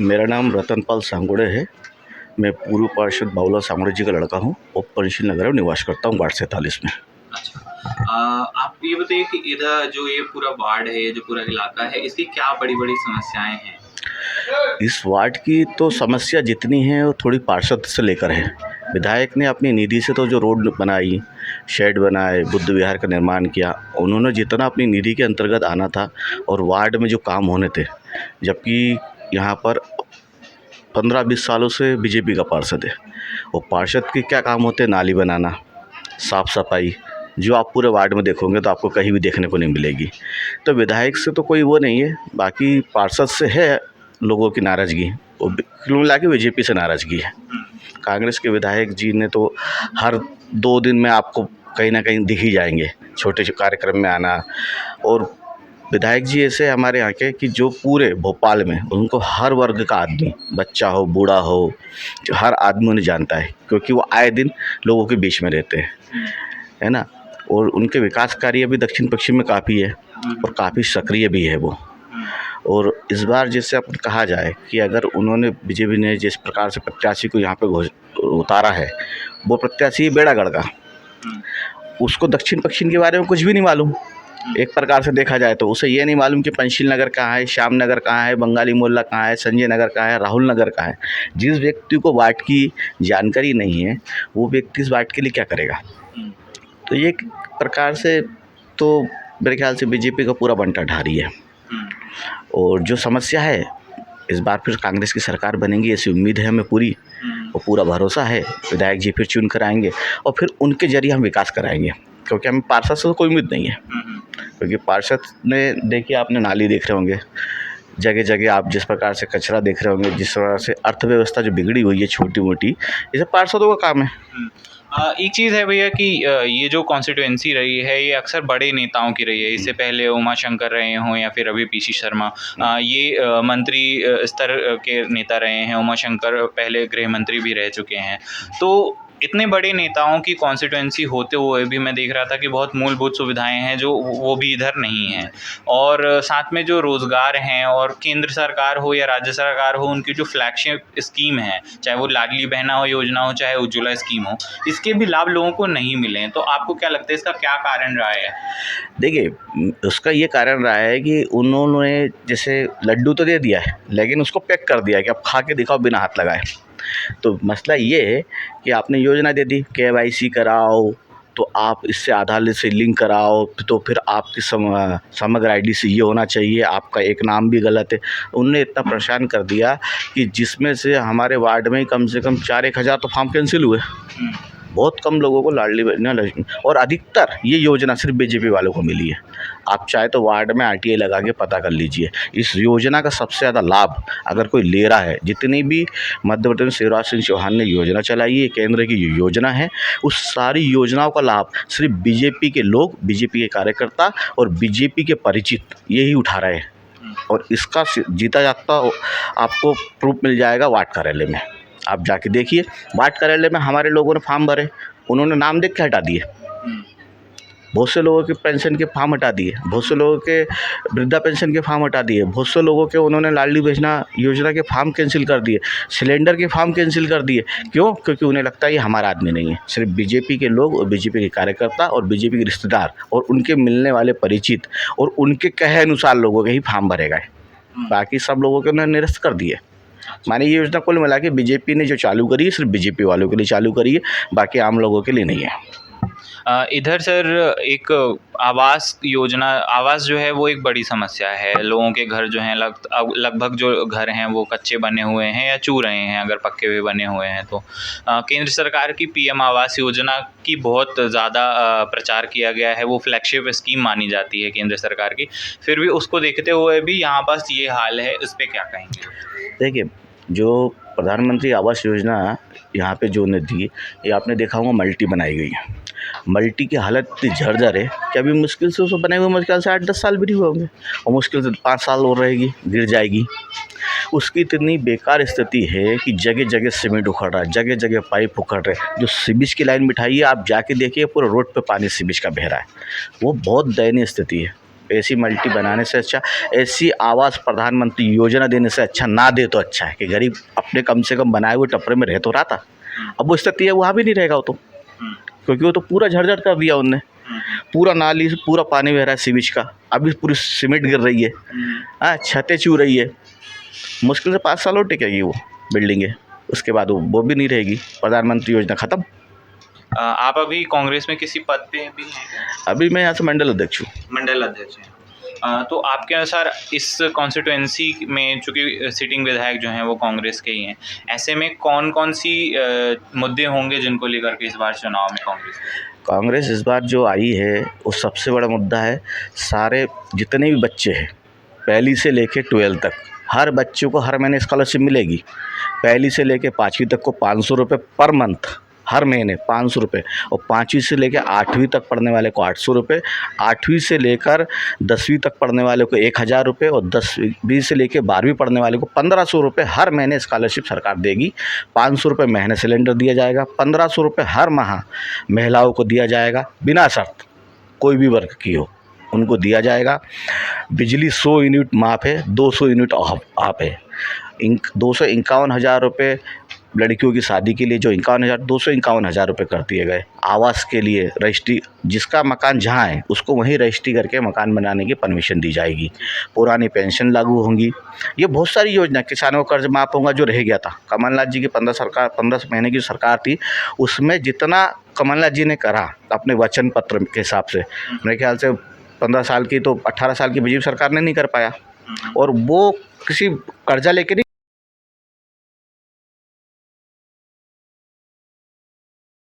मेरा नाम रतनपाल सांगोड़े है। मैं पूर्व पार्षद बाबूलाल सांगोड़े जी का लड़का हूँ और पंचशील नगर में निवास करता हूँ वार्ड 47 में। अच्छा। आप ये बताइए कि इधर जो ये पूरा वार्ड है, ये जो पूरा इलाका है, इसकी क्या बड़ी-बड़ी समस्याएँ हैं? इस वार्ड की तो समस्या जितनी है वो थोड़ी पार्षद से लेकर है। विधायक ने अपनी निधि से तो जो रोड बनाई, शेड बनाए, बुद्ध विहार का निर्माण किया, उन्होंने जितना अपनी निधि के अंतर्गत आना था और वार्ड में जो काम होने थे, जबकि यहाँ पर 15-20 सालों से बीजेपी का पार्षद है। वो पार्षद के क्या काम होते हैं? नाली बनाना, साफ़ सफाई, जो आप पूरे वार्ड में देखोगे तो आपको कहीं भी देखने को नहीं मिलेगी। तो विधायक से तो कोई वो नहीं है, बाकी पार्षद से है लोगों की नाराज़गी। वो कुल मिला के बीजेपी से नाराज़गी है। कांग्रेस के विधायक जी ने तो हर 2 दिन में आपको कहीं ना कहीं दिख ही जाएंगे, छोटे कार्यक्रम में आना। और विधायक जी ऐसे हमारे यहाँ के कि जो पूरे भोपाल में उनको हर वर्ग का आदमी, बच्चा हो बूढ़ा हो, जो हर आदमी उन्हें जानता है, क्योंकि वो आए दिन लोगों के बीच में रहते हैं, है ना। और उनके विकास कार्य भी दक्षिण पश्चिम में काफ़ी है और काफ़ी सक्रिय भी है वो। और इस बार जैसे अपन कहा जाए कि अगर उन्होंने बीजेपी ने जिस प्रकार से प्रत्याशी को यहाँ पे उतारा है, वो प्रत्याशी बेड़ागढ़ का, उसको दक्षिण पश्चिम के बारे में कुछ भी नहीं मालूम। एक प्रकार से देखा जाए तो उसे ये नहीं मालूम कि पंचशील नगर कहाँ है, श्याम नगर कहाँ है, बंगाली मोहल्ला कहाँ है, संजय नगर कहाँ है, राहुल नगर कहाँ है। जिस व्यक्ति को वार्ड की जानकारी नहीं है, वो व्यक्ति इस वार्ड के लिए क्या करेगा? तो ये एक प्रकार से तो मेरे ख्याल से बीजेपी का पूरा बंटा ढारी है। और जो समस्या है, इस बार फिर कांग्रेस की सरकार बनेगी ऐसी उम्मीद है हमें पूरी, और पूरा भरोसा है। विधायक जी फिर चुन कर आएंगे और फिर उनके जरिए हम विकास कराएंगे, क्योंकि हमें पार्षद से तो कोई उम्मीद नहीं है। क्योंकि पार्षद ने देखिए, आपने नाली देख रहे होंगे, जगह जगह आप जिस प्रकार से कचरा देख रहे होंगे, जिस प्रकार से अर्थव्यवस्था जो बिगड़ी हुई है छोटी मोटी, ये सब पार्षदों का काम है। एक चीज़ है भैया कि ये जो कॉन्स्टिट्यूएंसी रही है, ये अक्सर बड़े नेताओं की रही है। इससे पहले उमा शंकर रहे हों या फिर अभी पीसी शर्मा, ये मंत्री स्तर के नेता रहे हैं। उमा शंकर पहले गृह मंत्री भी रह चुके हैं। तो इतने बड़े नेताओं की कॉन्स्टिट्यूएंसी होते हुए भी मैं देख रहा था कि बहुत मूलभूत सुविधाएं हैं जो वो भी इधर नहीं हैं। और साथ में जो रोज़गार हैं, और केंद्र सरकार हो या राज्य सरकार हो, उनकी जो फ्लैगशिप स्कीम है, चाहे वो लाडली बहना हो योजना हो, चाहे उज्ज्वला स्कीम हो, इसके भी लाभ लोगों को नहीं मिले हैं। तो आपको क्या लगता है, इसका क्या कारण रहा है? देखिए, उसका ये कारण रहा है कि उन्होंने जैसे लड्डू तो दे दिया है, लेकिन उसको पैक कर दिया है कि आप खा के दिखाओ बिना हाथ लगाए। तो मसला ये है कि आपने योजना दे दी, KYC कराओ, तो आप इससे आधार से लिंक कराओ, तो फिर आपकी समग्र ID से ये होना चाहिए, आपका एक नाम भी गलत है। उनने इतना परेशान कर दिया कि जिसमें से हमारे वार्ड में कम से कम 4-1 हज़ार तो फॉर्म कैंसिल हुए। बहुत कम लोगों को लाडली बहना, और अधिकतर ये योजना सिर्फ बीजेपी वालों को मिली है। आप चाहे तो वार्ड में RTI लगा के पता कर लीजिए। इस योजना का सबसे ज़्यादा लाभ अगर कोई ले रहा है, जितनी भी मध्य प्रदेश में शिवराज सिंह चौहान ने योजना चलाई है, केंद्र की योजना है, उस सारी योजनाओं का लाभ सिर्फ बीजेपी के लोग, बीजेपी के कार्यकर्ता और बीजेपी के परिचित यही उठा रहे हैं। और इसका जीता जागता आपको प्रूफ मिल जाएगा वार्ड कार्यालय में। आप जाके देखिए, वार्ड कार्यालय में हमारे लोगों ने फॉर्म भरे, उन्होंने नाम देख के हटा दिए। बहुत से लोगों के पेंशन के फॉर्म हटा दिए, बहुत से लोगों के वृद्धा पेंशन के फॉर्म हटा दिए, बहुत से लोगों के उन्होंने लाडली बहना योजना के फॉर्म कैंसिल कर दिए, सिलेंडर के फॉर्म कैंसिल कर दिए। क्यों? क्योंकि उन्हें लगता है ये हमारा आदमी नहीं है। सिर्फ बीजेपी के लोग और बीजेपी के कार्यकर्ता और बीजेपी के रिश्तेदार और उनके मिलने वाले परिचित और उनके कहे अनुसार लोगों के ही फॉर्म भरे गए, बाकी सब लोगों के उन्होंने निरस्त कर दिए। माने ये योजना कुल मिला के बीजेपी ने जो चालू करी है, सिर्फ बीजेपी वालों के लिए चालू करी है, बाकी आम लोगों के लिए नहीं है। इधर सर एक आवास योजना, आवास जो है वो एक बड़ी समस्या है। लोगों के घर जो हैं लगभग जो घर हैं वो कच्चे बने हुए हैं या चू रहे हैं, अगर पक्के भी बने हुए हैं तो। केंद्र सरकार की PM आवास योजना की बहुत ज़्यादा प्रचार किया गया है। वो फ्लैगशिप स्कीम मानी जाती है केंद्र सरकार की। फिर भी उसको देखते हुए भी यहाँ पास ये हाल है, इस पर क्या कहेंगे? देखिए, जो प्रधानमंत्री आवास योजना यहाँ पे जो ने दी, ये आपने देखा होगा मल्टी बनाई गई है। मल्टी की हालत इतनी जर्जर है कि अभी मुश्किल से उसको बने हुए मुश्किल से 8-10 साल भी नहीं हुए होंगे, और मुश्किल से 5 साल और रहेगी, गिर जाएगी। उसकी इतनी बेकार स्थिति है कि जगह जगह सीमेंट उखड़ रहा है, जगह जगह पाइप उखड़ रहे हैं। जो सीवेज की लाइन बिठाई है, आप जाके देखिए, पूरा रोड पे पानी सीवेज का बह रहा है। वो बहुत दयनीय स्थिति है। ऐसी मल्टी बनाने से अच्छा, ऐसी आवास प्रधानमंत्री योजना देने से अच्छा ना दे तो अच्छा है कि गरीब अपने कम से कम बनाए हुए टपरे में रह तो रहा था। अब वो स्थिति है, वहाँ भी नहीं रहेगा वो तो, क्योंकि वो तो पूरा झड़झड़ कर दिया उनने। पूरा नाली से पूरा पानी बह रहा है सीवेज का, अभी पूरी सीमेंट गिर रही है, छतें चू रही है। मुश्किल से 5 साल और टिकेगी वो बिल्डिंगें, उसके बाद वो भी नहीं रहेगी, प्रधानमंत्री योजना ख़त्म। आप अभी कांग्रेस में किसी पद पे भी हैं क्या? अभी मैं यहाँ से मंडल अध्यक्ष हूँ। मंडल अध्यक्ष हैं। तो आपके अनुसार इस कॉन्स्टिट्यूएंसी में चूंकि सिटिंग विधायक जो हैं वो कांग्रेस के ही हैं, ऐसे में कौन कौन सी मुद्दे होंगे जिनको लेकर के इस बार चुनाव में कांग्रेस इस बार जो आई है वो सबसे बड़ा मुद्दा है, सारे जितने भी बच्चे हैं पहली से लेके 12 तक, हर बच्चे को हर महीने स्कॉलरशिप मिलेगी। पहली से लेके 5वीं तक को 500 रुपये पर मंथ, हर महीने 500 रुपये, और 5वीं से लेकर 8वीं तक पढ़ने वाले को 800 रुपये, 8वीं से लेकर 10वीं तक पढ़ने वाले को 1000 रुपये, और 10वीं से लेकर 12वीं पढ़ने वाले को 1500 रुपये हर महीने स्कॉलरशिप सरकार देगी। 500 रुपये महीने सिलेंडर दिया जाएगा, 1500 रुपये हर माह महिलाओं को दिया जाएगा बिना शर्त, कोई भी वर्ग की हो उनको दिया जाएगा। बिजली 100 यूनिट माफ़ है, 200 यूनिट ऑफ है। 251,000 रुपये लड़कियों की शादी के लिए, जो 251,000 रुपये कर दिए गए। आवास के लिए रजिस्ट्री, जिसका मकान जहाँ है उसको वहीं रजिस्ट्री करके मकान बनाने की परमिशन दी जाएगी। पुरानी पेंशन लागू होंगी। ये बहुत सारी योजना, किसानों का कर्ज माफ़ होगा जो रह गया था। कमलनाथ जी की 15 महीने की सरकार थी, उसमें जितना कमलनाथ जी ने करा अपने वचन पत्र के हिसाब से, मेरे ख्याल से 15 साल की तो 18 साल की बीजेपी सरकार ने नहीं कर पाया। और वो किसी कर्जा लेके नहीं